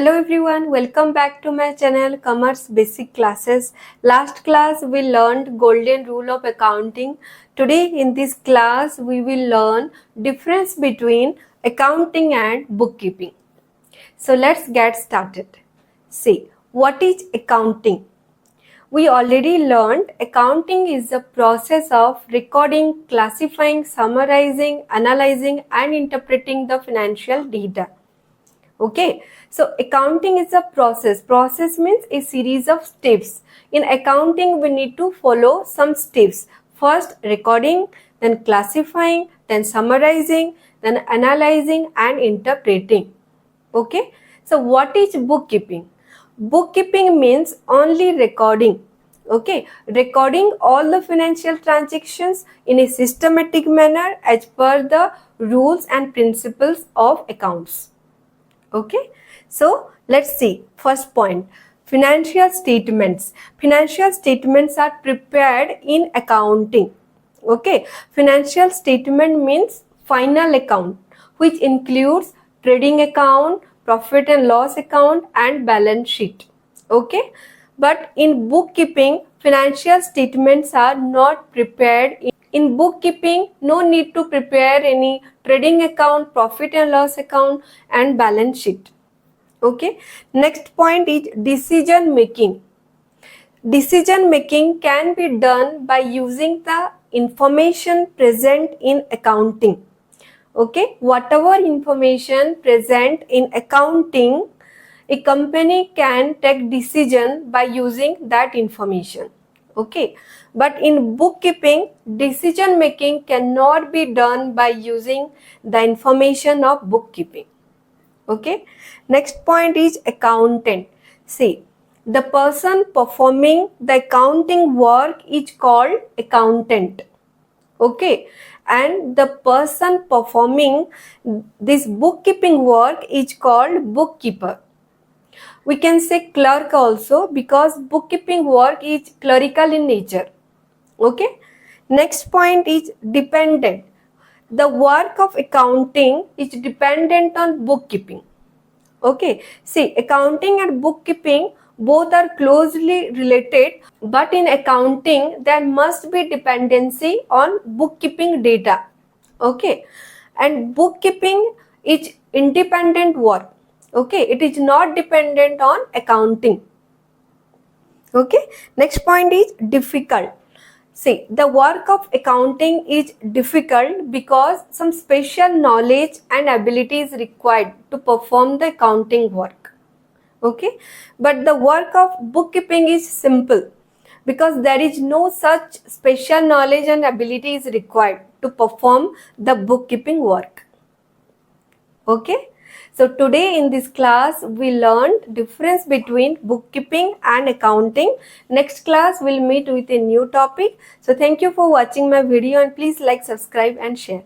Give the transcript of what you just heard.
Hello everyone, welcome back to my channel Commerce Basic Classes. Last class we learned golden rule of accounting. Today in this class we will learn difference between accounting and bookkeeping. So let's get started. See, what is accounting? We already learned accounting is the process of recording, classifying, summarizing, analyzing and interpreting the financial data. Okay, so accounting is a process. Process means a series of steps. In accounting, we need to follow some steps. First, recording, then classifying, then summarizing, then analyzing and interpreting. Okay, so what is bookkeeping? Bookkeeping means only recording. Okay, recording all the financial transactions in a systematic manner as per the rules and principles of accounts. Okay, so let's see. First point, financial statements. Financial statements are prepared in accounting. Okay, financial statement means final account, which includes trading account, profit and loss account and balance sheet. Okay, but in bookkeeping, financial statements are not prepared. In bookkeeping, no need to prepare any trading account, profit and loss account and balance sheet. Okay. Next point is decision making. Decision making can be done by using the information present in accounting. Okay. Whatever information present in accounting, a company can take decision by using that information. Okay, but in bookkeeping, decision making cannot be done by using the information of bookkeeping. Okay, next point is accountant. See, the person performing the accounting work is called accountant. Okay, and the person performing this bookkeeping work is called bookkeeper. We can say clerk also because bookkeeping work is clerical in nature. Okay. Next point is dependent. The work of accounting is dependent on bookkeeping. Okay. See, accounting and bookkeeping both are closely related, but in accounting there must be dependency on bookkeeping data. Okay. And bookkeeping is independent work. Okay, it is not dependent on accounting. Okay, next point is difficult. See, the work of accounting is difficult because some special knowledge and ability is required to perform the accounting work. Okay, but the work of bookkeeping is simple because there is no such special knowledge and ability is required to perform the bookkeeping work. Okay. So today in this class we learned difference between bookkeeping and accounting. Next class we'll meet with a new topic. So thank you for watching my video and please like, subscribe and share.